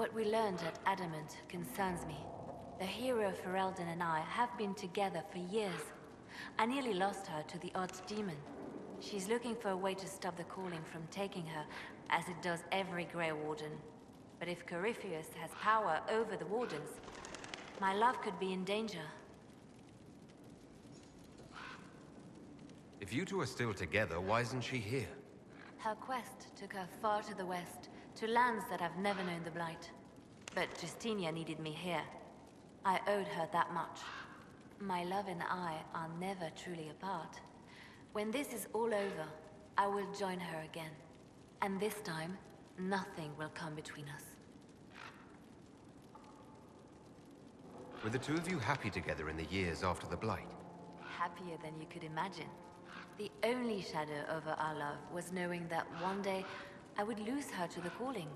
What we learned at Adamant concerns me. The hero Ferelden and I have been together for years. I nearly lost her to the odd demon. She's looking for a way to stop the calling from taking her, as it does every Grey Warden. But if Corypheus has power over the Wardens, my love could be in danger. If you two are still together, why isn't she here? Her quest took her far to the west, to lands that have never known the Blight. But Justinia needed me here. I owed her that much. My love and I are never truly apart. When this is all over, I will join her again. And this time, nothing will come between us. Were the two of you happy together in the years after the Blight? Happier than you could imagine. The only shadow over our love was knowing that one day I would lose her to the calling.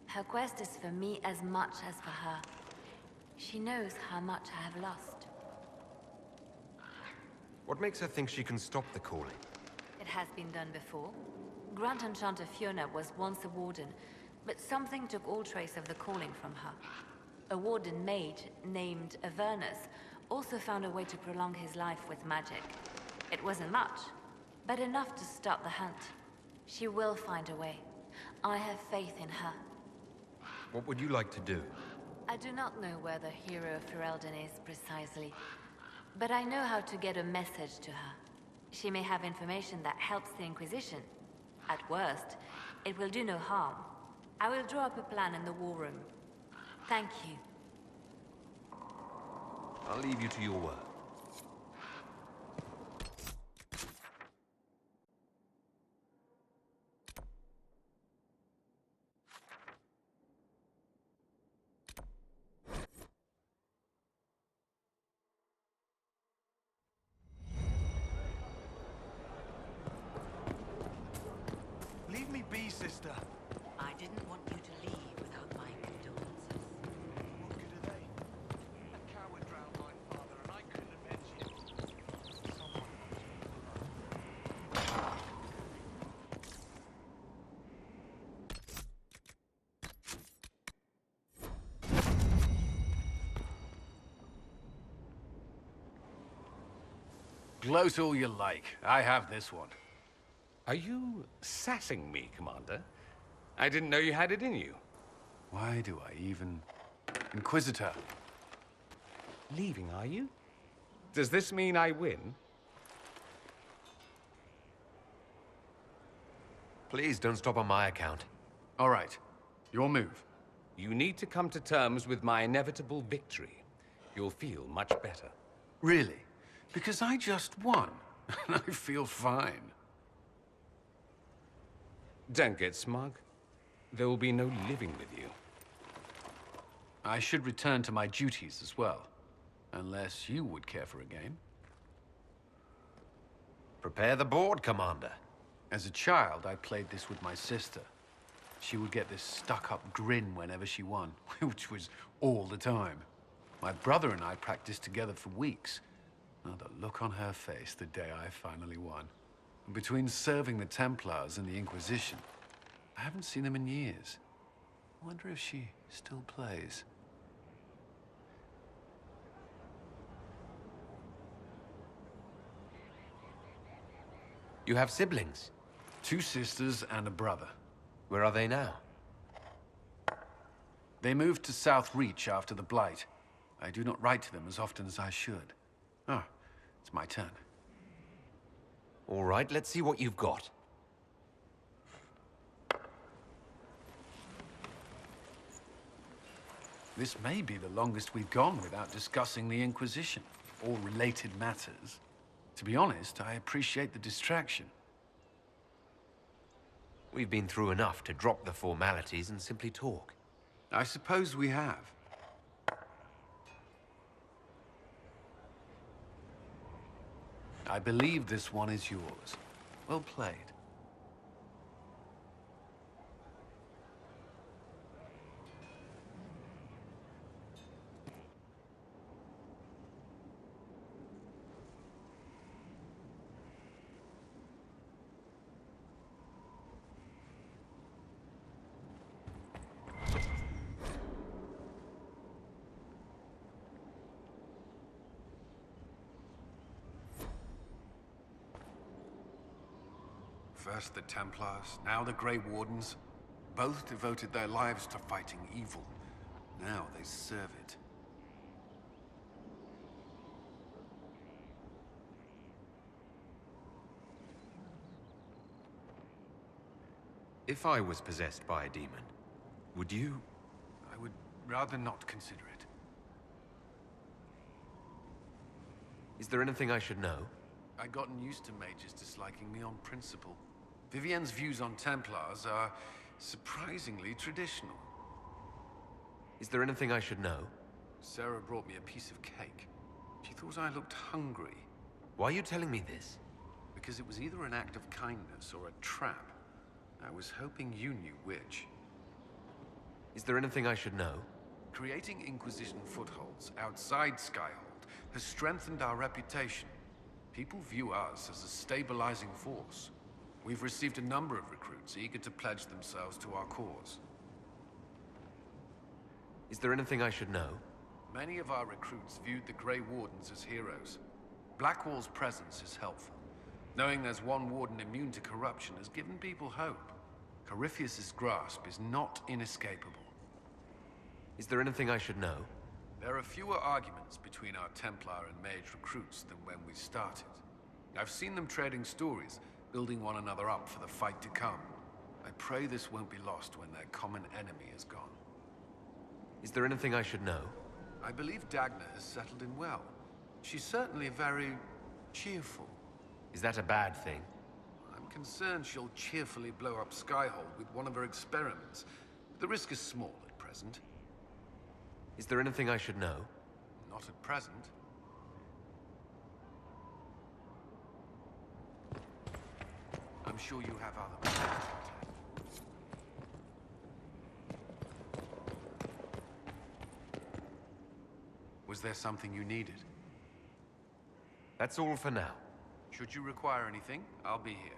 Her quest is for me as much as for her. She knows how much I have lost. What makes her think she can stop the calling? It has been done before. Grand Enchanter Fiona was once a warden, but something took all trace of the calling from her. A warden mage named Avernus also found a way to prolong his life with magic. It wasn't much, but enough to stop the hunt. She will find a way. I have faith in her. What would you like to do? I do not know where the hero Ferelden is precisely, but I know how to get a message to her. She may have information that helps the Inquisition. At worst, it will do no harm. I will draw up a plan in the war room. Thank you. I'll leave you to your work. Leave me be, sister. I didn't want you to leave without my condolences. What good are they? A coward drowned my father, and I couldn't avenge him. Someone. Gloat all you like. I have this one. Are you sassing me, Commander? I didn't know you had it in you. Why do I even... Inquisitor. Leaving, are you? Does this mean I win? Please don't stop on my account. All right. Your move. You need to come to terms with my inevitable victory. You'll feel much better. Really? Because I just won. And I feel fine. Don't get smug. There will be no living with you. I should return to my duties as well. Unless you would care for a game. Prepare the board, Commander. As a child, I played this with my sister. She would get this stuck-up grin whenever she won, which was all the time. My brother and I practiced together for weeks. Oh, the look on her face the day I finally won. Between serving the Templars and the Inquisition, I haven't seen them in years. I wonder if she still plays. You have siblings? 2 sisters and a brother. Where are they now? They moved to South Reach after the Blight. I do not write to them as often as I should. Ah, it's my turn. All right, let's see what you've got. This may be the longest we've gone without discussing the Inquisition, or related matters. To be honest, I appreciate the distraction. We've been through enough to drop the formalities and simply talk. I suppose we have. I believe this one is yours. Well played. First the Templars, now the Grey Wardens. Both devoted their lives to fighting evil. Now they serve it. If I was possessed by a demon, would you? I would rather not consider it. Is there anything I should know? I'd gotten used to mages disliking me on principle. Vivienne's views on Templars are surprisingly traditional. Is there anything I should know? Sarah brought me a piece of cake. She thought I looked hungry, Why are you telling me this? because it was either an act of kindness or a trap. I was hoping you knew which. Is there anything I should know? Creating Inquisition footholds outside Skyhold has strengthened our reputation. People view us as a stabilizing force. We've received a number of recruits eager to pledge themselves to our cause. Is there anything I should know? Many of our recruits viewed the Grey Wardens as heroes. Blackwall's presence is helpful. Knowing there's one warden immune to corruption has given people hope. Corypheus's grasp is not inescapable. Is there anything I should know? There are fewer arguments between our Templar and Mage recruits than when we started. I've seen them trading stories, building one another up for the fight to come. I pray this won't be lost when their common enemy is gone. Is there anything I should know? I believe Dagna has settled in well. She's certainly very cheerful. Is that a bad thing? I'm concerned she'll cheerfully blow up Skyhold with one of her experiments. The risk is small at present. Is there anything I should know? Not at present. I'm sure you have other matters to attend. Was there something you needed? That's all for now. Should you require anything, I'll be here.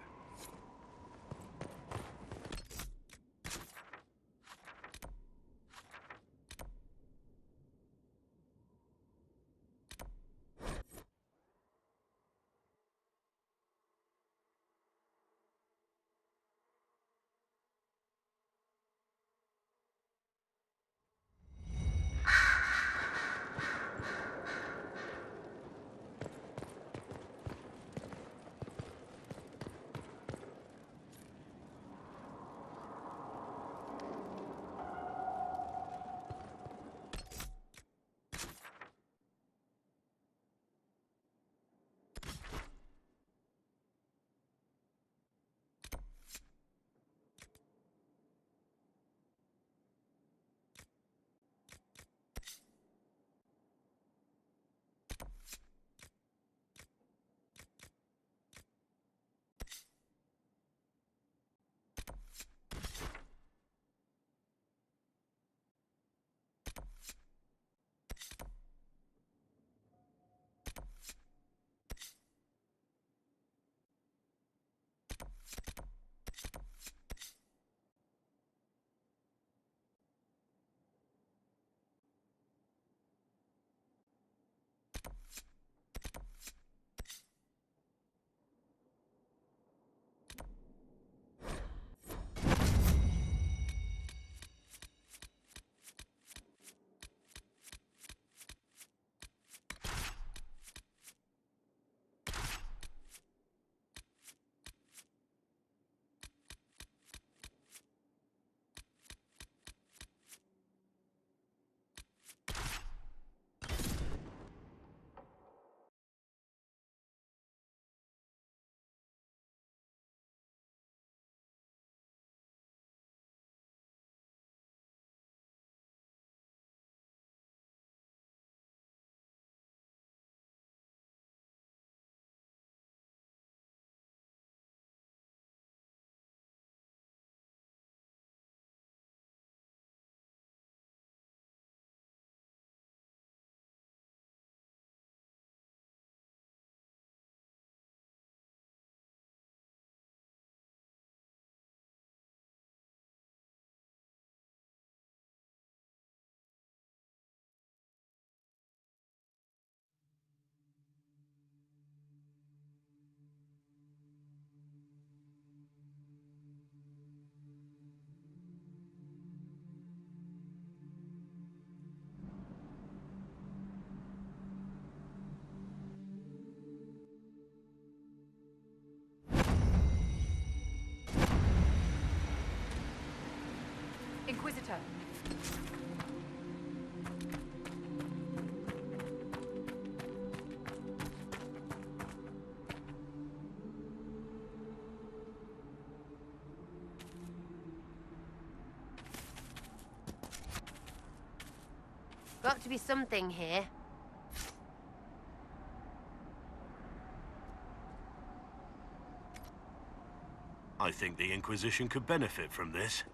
better. Got to be something here. I think the Inquisition could benefit from this.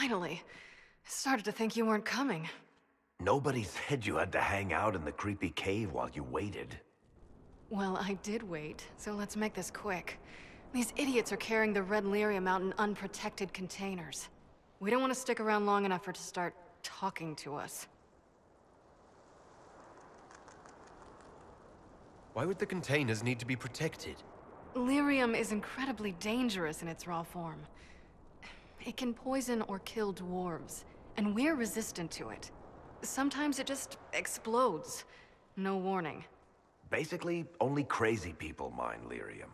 Finally. I started to think you weren't coming. Nobody said you had to hang out in the creepy cave while you waited. Well, I did wait, so let's make this quick. These idiots are carrying the red lyrium out in unprotected containers. We don't want to stick around long enough for it to start talking to us. Why would the containers need to be protected? Lyrium is incredibly dangerous in its raw form. It can poison or kill dwarves, and we're resistant to it. Sometimes it just explodes. No warning. Basically, only crazy people mine lyrium.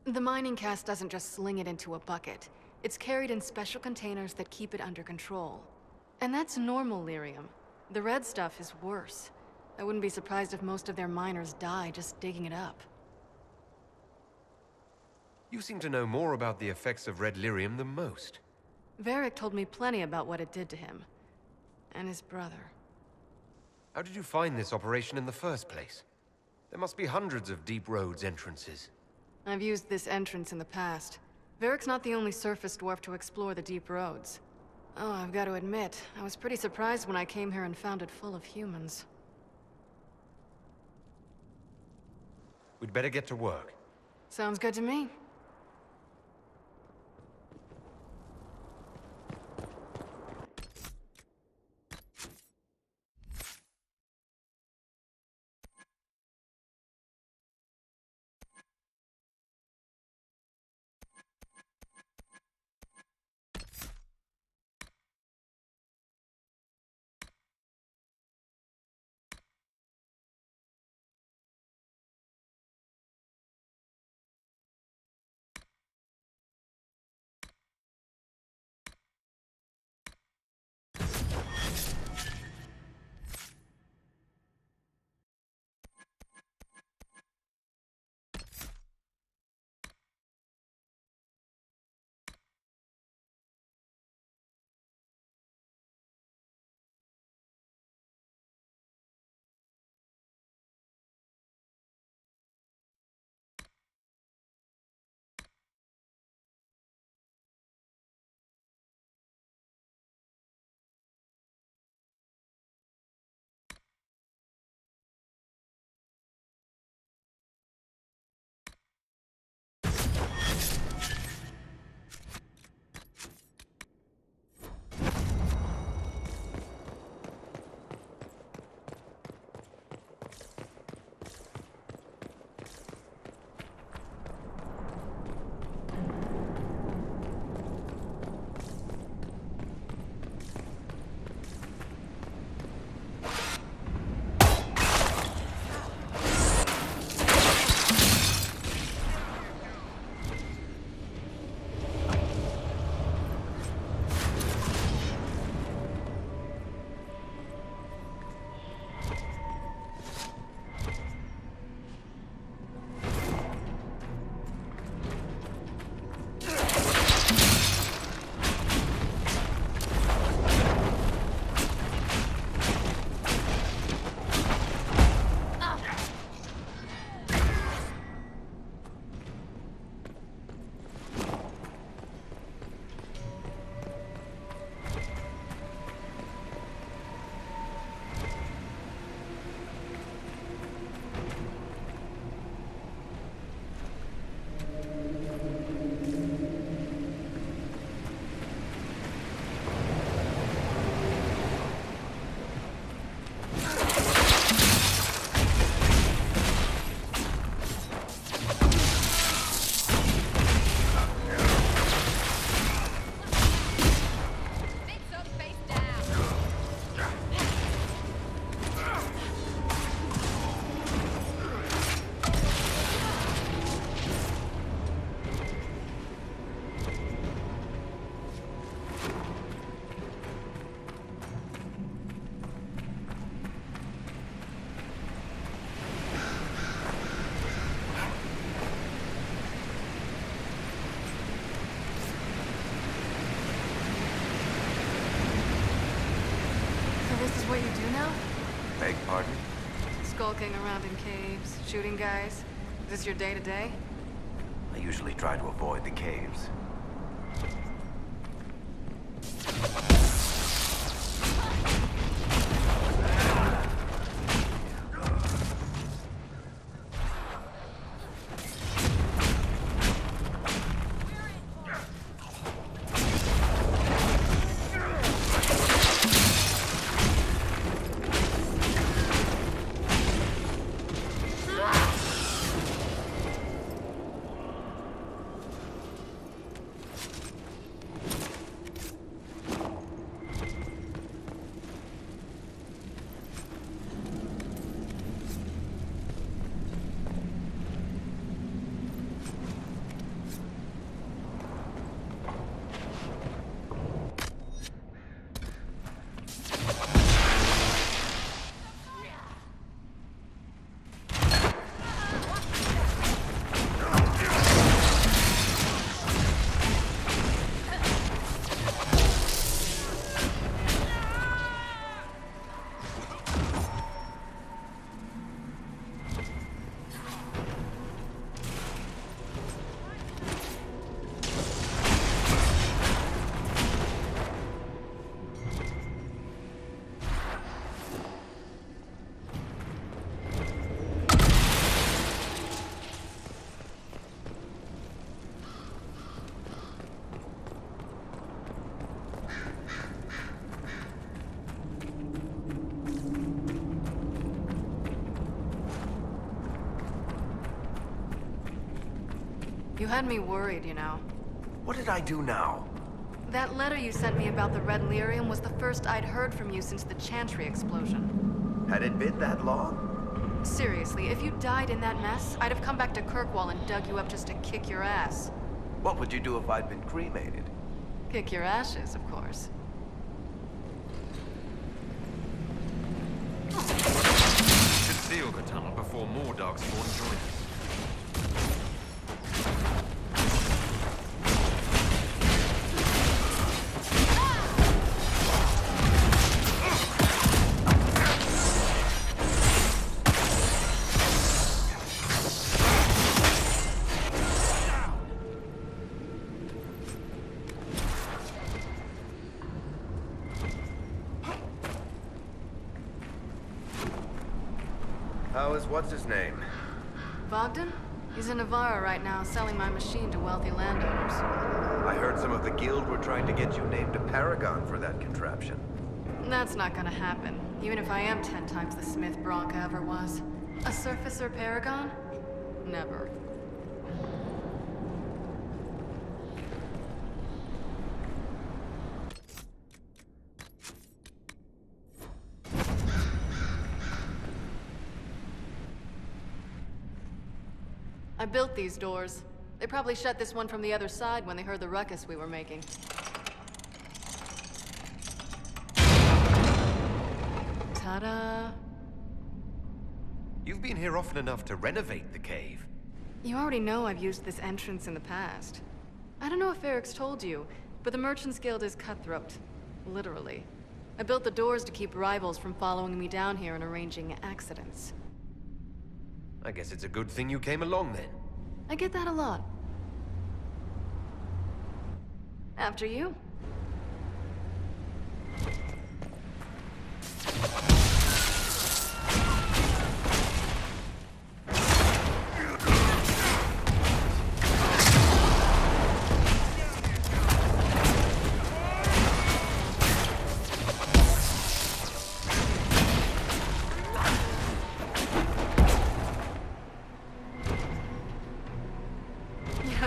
The mining cast doesn't just sling it into a bucket. It's carried in special containers that keep it under control. And that's normal lyrium. The red stuff is worse. I wouldn't be surprised if most of their miners die just digging it up. You seem to know more about the effects of red lyrium than most. Varric told me plenty about what it did to him. And his brother. How did you find this operation in the first place? There must be hundreds of Deep Roads entrances. I've used this entrance in the past. Varric's not the only surface dwarf to explore the Deep Roads. Oh, I've got to admit, I was pretty surprised when I came here and found it full of humans. We'd better get to work. Sounds good to me. Skulking around in caves, shooting guys. Is this your day-to-day? I usually try to avoid the caves. You had me worried, you know. What did I do now? That letter you sent me about the Red Lyrium was the first I'd heard from you since the Chantry explosion. Had it been that long? Seriously, if you died in that mess, I'd have come back to Kirkwall and dug you up just to kick your ass. What would you do if I'd been cremated? Kick your ashes, of course. Should seal the tunnel before more Darkspawn join us. How is what's-his-name? Bogdan? He's in Navarra right now, selling my machine to wealthy landowners. I heard some of the guild were trying to get you named a paragon for that contraption. That's not gonna happen, even if I am 10 times the Smith Bronca ever was. A surfacer paragon? Never. I built these doors. They probably shut this one from the other side when they heard the ruckus we were making. Ta-da! You've been here often enough to renovate the cave. You already know I've used this entrance in the past. I don't know if Varrics told you, but the Merchants Guild is cutthroat. Literally. I built the doors to keep rivals from following me down here and arranging accidents. I guess it's a good thing you came along then. I get that a lot. After you.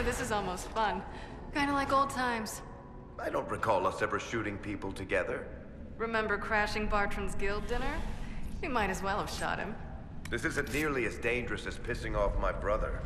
This is almost fun. Kinda like old times. I don't recall us ever shooting people together. Remember crashing Bartran's guild dinner? We might as well have shot him. This isn't nearly as dangerous as pissing off my brother.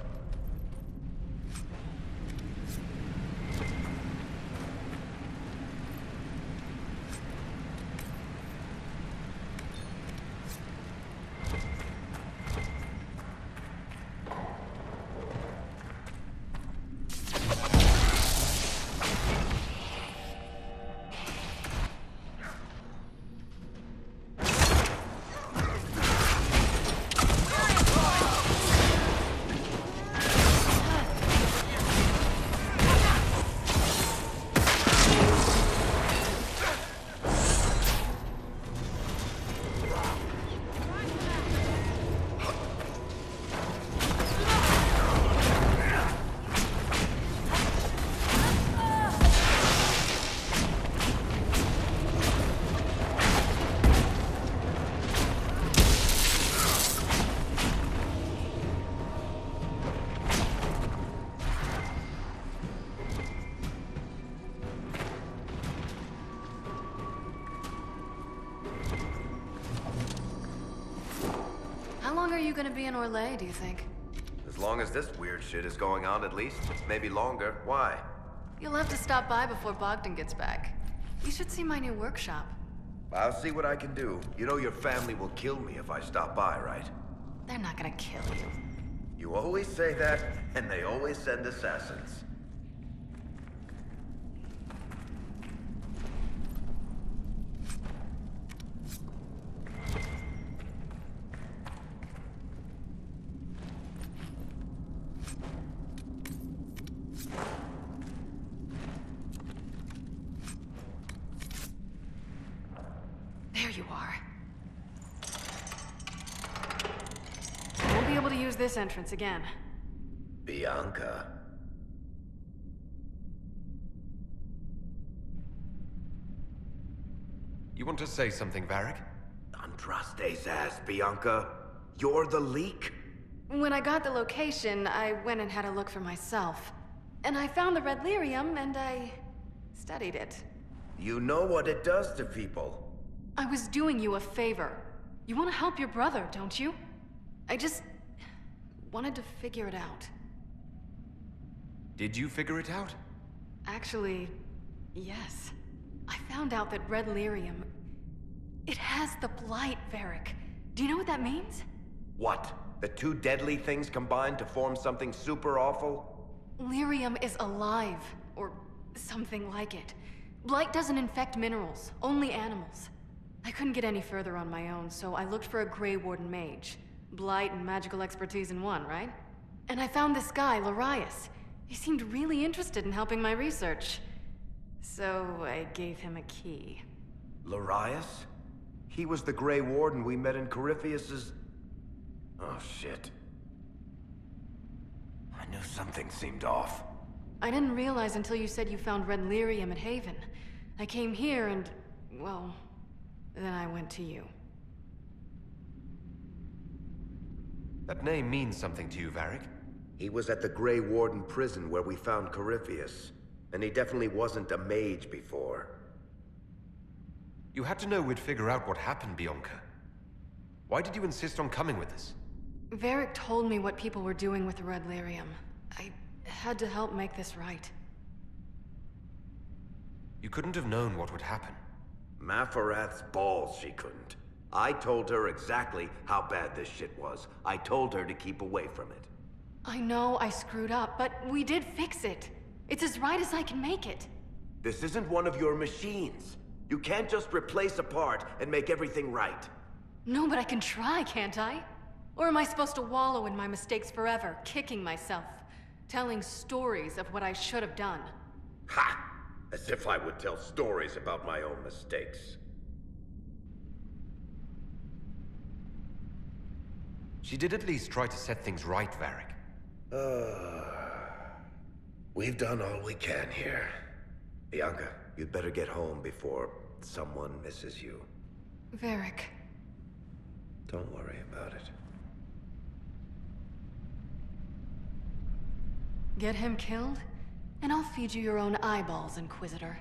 long are you gonna be in Orlais, do you think? As long as this weird shit is going on, at least. Maybe longer. Why? You'll have to stop by before Bogdan gets back. You should see my new workshop. I'll see what I can do. You know your family will kill me if I stop by, right? They're not gonna kill you. You always say that, and they always send assassins. There you are. Won't be able to use this entrance again. Bianca. You want to say something, Varric? Andraste's ass, Bianca. You're the leak? When I got the location, I went and had a look for myself. And I found the red lyrium, and I studied it. You know what it does to people. I was doing you a favor. You want to help your brother, don't you? I just wanted to figure it out. Did you figure it out? Actually, yes. I found out that red lyrium... It has the blight, Varric. Do you know what that means? What? The two deadly things combined to form something super awful? Lyrium is alive, or something like it. Blight doesn't infect minerals, only animals. I couldn't get any further on my own, so I looked for a Grey Warden mage. Blight and magical expertise in one, right? And I found this guy, Lyrius. He seemed really interested in helping my research. So I gave him a key. Lyrius? He was the Grey Warden we met in Corypheus's... Oh, shit. I knew something seemed off. I didn't realize until you said you found red lyrium at Haven. I came here and, well, then I went to you. That name means something to you, Varric. He was at the Grey Warden prison where we found Corypheus. And he definitely wasn't a mage before. You had to know we'd figure out what happened, Bianca. Why did you insist on coming with us? Varric told me what people were doing with the red lyrium. I had to help make this right. You couldn't have known what would happen. Mafarath's balls, she couldn't. I told her exactly how bad this shit was. I told her to keep away from it. I know I screwed up, but we did fix it. It's as right as I can make it. This isn't one of your machines. You can't just replace a part and make everything right. No, but I can try, can't I? Or am I supposed to wallow in my mistakes forever, kicking myself, telling stories of what I should have done? Ha! As if I would tell stories about my own mistakes. She did at least try to set things right, Varric. We've done all we can here. Bianca, you'd better get home before someone misses you. Varric. Don't worry about it. Get him killed, and I'll feed you your own eyeballs, Inquisitor.